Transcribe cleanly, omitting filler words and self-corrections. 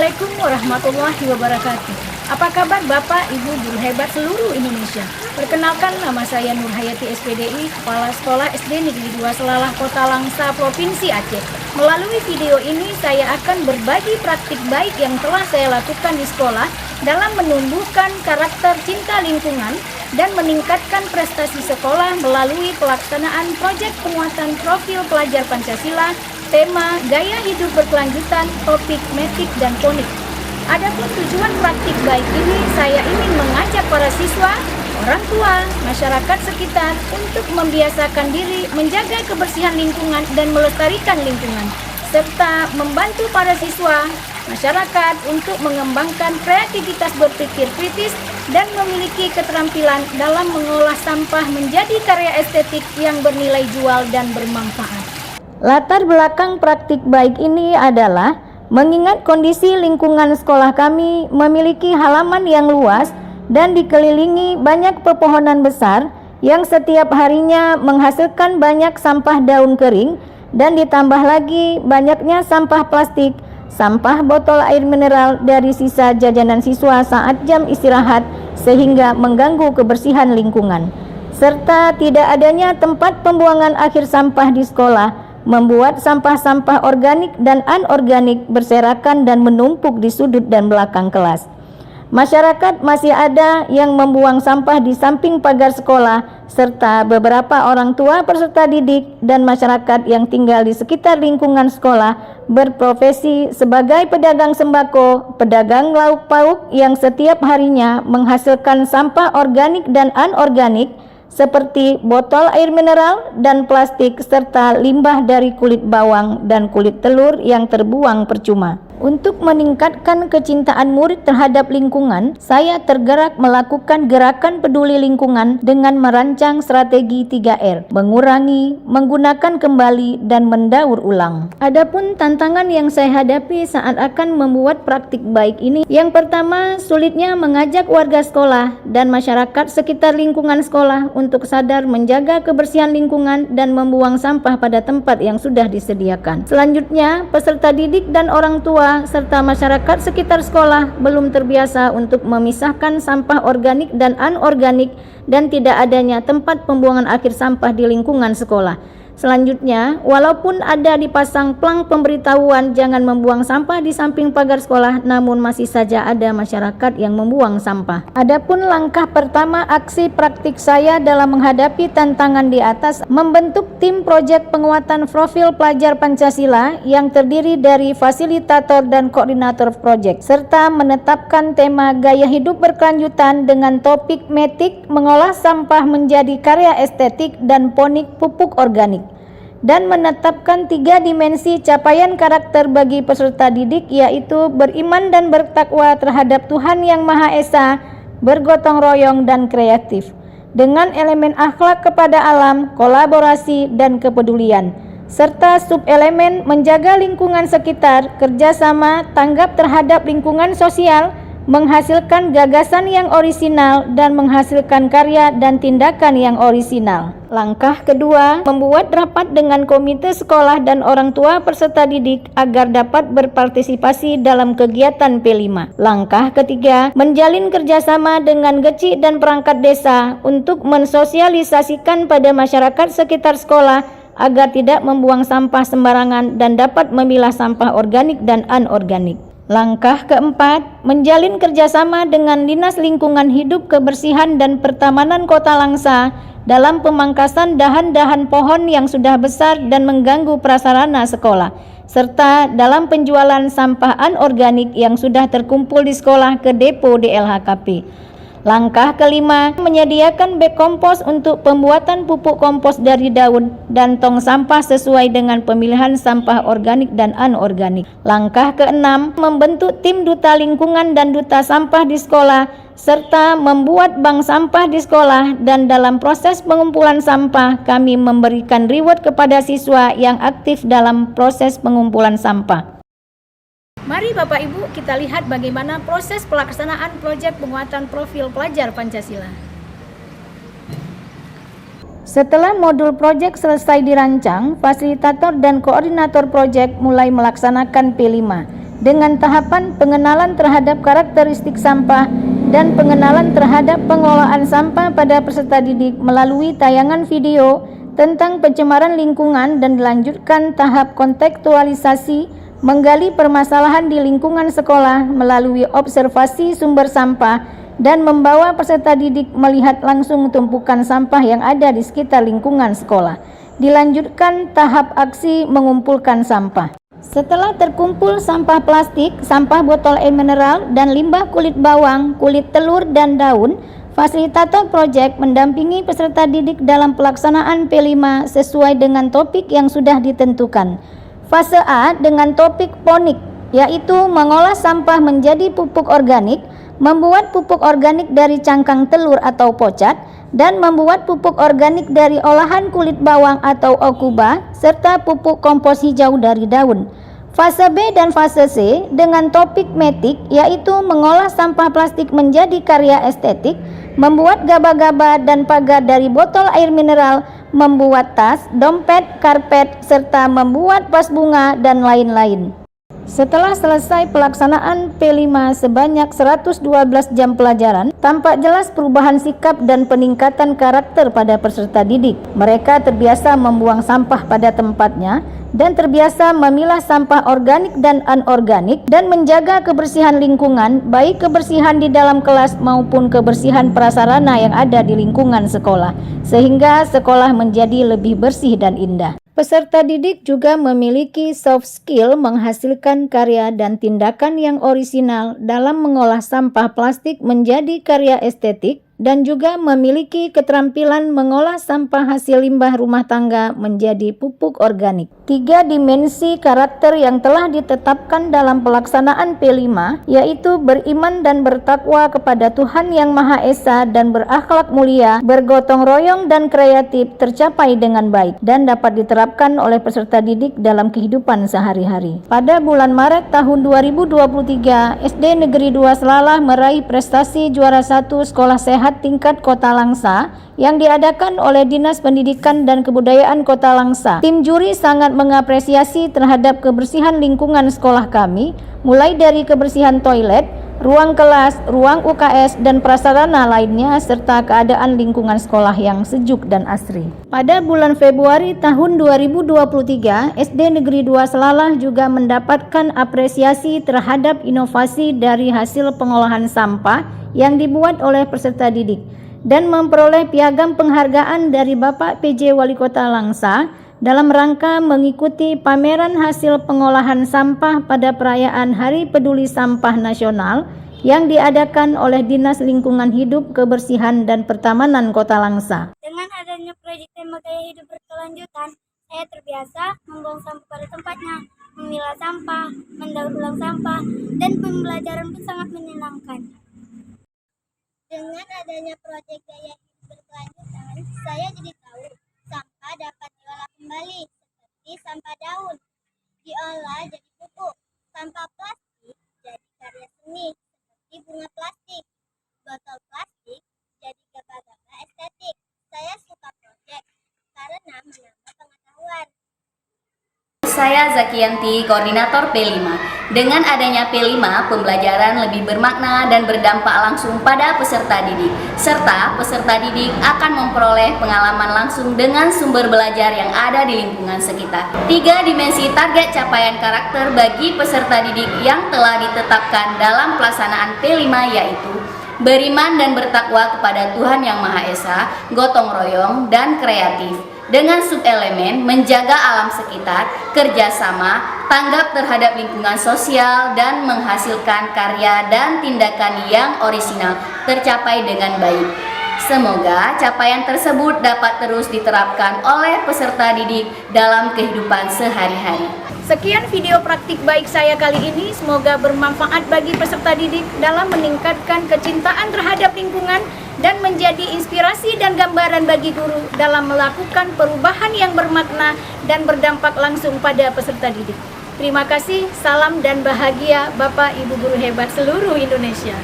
Assalamualaikum warahmatullahi wabarakatuh. Apa kabar Bapak, Ibu, guru hebat seluruh Indonesia? Perkenalkan, nama saya Nur Hayati SPDI, Kepala Sekolah SD Negeri 2 Selalah Kota Langsa, Provinsi Aceh. Melalui video ini saya akan berbagi praktik baik yang telah saya lakukan di sekolah dalam menumbuhkan karakter cinta lingkungan dan meningkatkan prestasi sekolah melalui pelaksanaan proyek penguatan profil pelajar Pancasila, tema gaya hidup berkelanjutan, topik, metik, dan ponik. Adapun tujuan praktik baik ini, saya ingin mengajak para siswa, orang tua, masyarakat sekitar untuk membiasakan diri menjaga kebersihan lingkungan dan melestarikan lingkungan, serta membantu para siswa, masyarakat untuk mengembangkan kreativitas berpikir kritis dan memiliki keterampilan dalam mengolah sampah menjadi karya estetik yang bernilai jual dan bermanfaat. Latar belakang praktik baik ini adalah mengingat kondisi lingkungan sekolah kami memiliki halaman yang luas dan dikelilingi banyak pepohonan besar yang setiap harinya menghasilkan banyak sampah daun kering, dan ditambah lagi banyaknya sampah plastik, sampah botol air mineral dari sisa jajanan siswa saat jam istirahat sehingga mengganggu kebersihan lingkungan, serta tidak adanya tempat pembuangan akhir sampah di sekolah membuat sampah-sampah organik dan anorganik berserakan dan menumpuk di sudut dan belakang kelas. Masyarakat masih ada yang membuang sampah di samping pagar sekolah, serta beberapa orang tua peserta didik dan masyarakat yang tinggal di sekitar lingkungan sekolah berprofesi sebagai pedagang sembako, pedagang lauk pauk yang setiap harinya menghasilkan sampah organik dan anorganik seperti botol air mineral dan plastik, serta limbah dari kulit bawang dan kulit telur yang terbuang percuma. Untuk meningkatkan kecintaan murid terhadap lingkungan, saya tergerak melakukan gerakan peduli lingkungan dengan merancang strategi 3R, mengurangi, menggunakan kembali, dan mendaur ulang. Adapun tantangan yang saya hadapi saat akan membuat praktik baik ini, yang pertama, sulitnya mengajak warga sekolah dan masyarakat sekitar lingkungan sekolah untuk sadar menjaga kebersihan lingkungan dan membuang sampah pada tempat yang sudah disediakan. Selanjutnya, peserta didik dan orang tua serta masyarakat sekitar sekolah belum terbiasa untuk memisahkan sampah organik dan anorganik dan tidak adanya tempat pembuangan akhir sampah di lingkungan sekolah. Selanjutnya, walaupun ada dipasang plang pemberitahuan jangan membuang sampah di samping pagar sekolah, namun masih saja ada masyarakat yang membuang sampah. Adapun langkah pertama aksi praktik saya dalam menghadapi tantangan di atas, membentuk tim proyek penguatan profil pelajar Pancasila yang terdiri dari fasilitator dan koordinator proyek, serta menetapkan tema gaya hidup berkelanjutan dengan topik metik mengolah sampah menjadi karya estetik dan ponik pupuk organik, dan menetapkan 3 dimensi capaian karakter bagi peserta didik, yaitu beriman dan bertakwa terhadap Tuhan Yang Maha Esa, bergotong royong dan kreatif, dengan elemen akhlak kepada alam, kolaborasi, dan kepedulian, serta subelemen menjaga lingkungan sekitar, kerjasama, tanggap terhadap lingkungan sosial, menghasilkan gagasan yang orisinal, dan menghasilkan karya dan tindakan yang orisinal. Langkah kedua, membuat rapat dengan komite sekolah dan orang tua peserta didik agar dapat berpartisipasi dalam kegiatan P5. Langkah ketiga, menjalin kerjasama dengan GECI dan perangkat desa untuk mensosialisasikan pada masyarakat sekitar sekolah agar tidak membuang sampah sembarangan dan dapat memilah sampah organik dan anorganik. Langkah keempat, menjalin kerjasama dengan Dinas Lingkungan Hidup, Kebersihan, dan Pertamanan Kota Langsa dalam pemangkasan dahan-dahan pohon yang sudah besar dan mengganggu prasarana sekolah, serta dalam penjualan sampah anorganik yang sudah terkumpul di sekolah ke depo DLHKP. Langkah kelima, menyediakan beg kompos untuk pembuatan pupuk kompos dari daun dan tong sampah sesuai dengan pemilihan sampah organik dan anorganik. Langkah keenam, membentuk tim duta lingkungan dan duta sampah di sekolah, serta membuat bank sampah di sekolah, dan dalam proses pengumpulan sampah kami memberikan reward kepada siswa yang aktif dalam proses pengumpulan sampah. Mari Bapak Ibu kita lihat bagaimana proses pelaksanaan proyek penguatan profil pelajar Pancasila. Setelah modul proyek selesai dirancang, fasilitator dan koordinator proyek mulai melaksanakan P5, dengan tahapan pengenalan terhadap karakteristik sampah dan pengenalan terhadap pengelolaan sampah pada peserta didik melalui tayangan video tentang pencemaran lingkungan, dan dilanjutkan tahap kontekstualisasi menggali permasalahan di lingkungan sekolah melalui observasi sumber sampah dan membawa peserta didik melihat langsung tumpukan sampah yang ada di sekitar lingkungan sekolah. Dilanjutkan tahap aksi mengumpulkan sampah. Setelah terkumpul sampah plastik, sampah botol air mineral, dan limbah kulit bawang, kulit telur, dan daun, fasilitator proyek mendampingi peserta didik dalam pelaksanaan P5 sesuai dengan topik yang sudah ditentukan. Fase A dengan topik ponik, yaitu mengolah sampah menjadi pupuk organik, membuat pupuk organik dari cangkang telur atau pocat, dan membuat pupuk organik dari olahan kulit bawang atau okuba, serta pupuk kompos hijau dari daun. Fase B dan fase C dengan topik metik, yaitu mengolah sampah plastik menjadi karya estetik, membuat gaba-gaba dan pagar dari botol air mineral, membuat tas, dompet, karpet, serta membuat vas bunga dan lain-lain. Setelah selesai pelaksanaan P5 sebanyak 112 jam pelajaran, tampak jelas perubahan sikap dan peningkatan karakter pada peserta didik. Mereka terbiasa membuang sampah pada tempatnya dan terbiasa memilah sampah organik dan anorganik dan menjaga kebersihan lingkungan, baik kebersihan di dalam kelas maupun kebersihan prasarana yang ada di lingkungan sekolah, sehingga sekolah menjadi lebih bersih dan indah. Peserta didik juga memiliki soft skill menghasilkan karya dan tindakan yang orisinal dalam mengolah sampah plastik menjadi karya estetik, dan juga memiliki keterampilan mengolah sampah hasil limbah rumah tangga menjadi pupuk organik. 3 dimensi karakter yang telah ditetapkan dalam pelaksanaan P5, yaitu beriman dan bertakwa kepada Tuhan Yang Maha Esa dan berakhlak mulia, bergotong royong dan kreatif, tercapai dengan baik dan dapat diterapkan oleh peserta didik dalam kehidupan sehari-hari. Pada bulan Maret tahun 2023, SD Negeri 2 Selalah meraih prestasi juara 1 sekolah sehat tingkat Kota Langsa yang diadakan oleh Dinas Pendidikan dan Kebudayaan Kota Langsa. Tim juri sangat mengapresiasi terhadap kebersihan lingkungan sekolah kami, mulai dari kebersihan toilet, ruang kelas, ruang UKS, dan prasarana lainnya, serta keadaan lingkungan sekolah yang sejuk dan asri. Pada bulan Februari tahun 2023, SD Negeri 2 Selalah juga mendapatkan apresiasi terhadap inovasi dari hasil pengolahan sampah yang dibuat oleh peserta didik, dan memperoleh piagam penghargaan dari Bapak PJ Wali Kota Langsa dalam rangka mengikuti pameran hasil pengolahan sampah pada perayaan Hari Peduli Sampah Nasional yang diadakan oleh Dinas Lingkungan Hidup, Kebersihan, dan Pertamanan Kota Langsa. Dengan adanya proyek tema gaya hidup berkelanjutan, saya terbiasa membuang sampah pada tempatnya, memilah sampah, mendaur ulang sampah, dan pembelajaran pun sangat menyenangkan. Dengan adanya proyek gaya hidup berkelanjutan, saya jadi tahu sampah dapat diolah kembali, seperti sampah daun diolah jadi pupuk, sampah plastik jadi karya seni, seperti bunga plastik, botol plastik jadi gaba-gaba estetik. Saya suka proyek karena menambah pengetahuan. Saya Zakianti, koordinator P5. Dengan adanya P5, pembelajaran lebih bermakna dan berdampak langsung pada peserta didik, serta peserta didik akan memperoleh pengalaman langsung dengan sumber belajar yang ada di lingkungan sekitar. 3 dimensi target capaian karakter bagi peserta didik yang telah ditetapkan dalam pelaksanaan P5, yaitu beriman dan bertakwa kepada Tuhan Yang Maha Esa, gotong royong, dan kreatif. Dengan subelemen menjaga alam sekitar, kerjasama, tanggap terhadap lingkungan sosial, dan menghasilkan karya dan tindakan yang orisinal tercapai dengan baik. Semoga capaian tersebut dapat terus diterapkan oleh peserta didik dalam kehidupan sehari-hari. Sekian video praktik baik saya kali ini, semoga bermanfaat bagi peserta didik dalam meningkatkan kecintaan terhadap lingkungan dan menjadi inspirasi dan gambaran bagi guru dalam melakukan perubahan yang bermakna dan berdampak langsung pada peserta didik. Terima kasih, salam dan bahagia Bapak Ibu guru hebat seluruh Indonesia.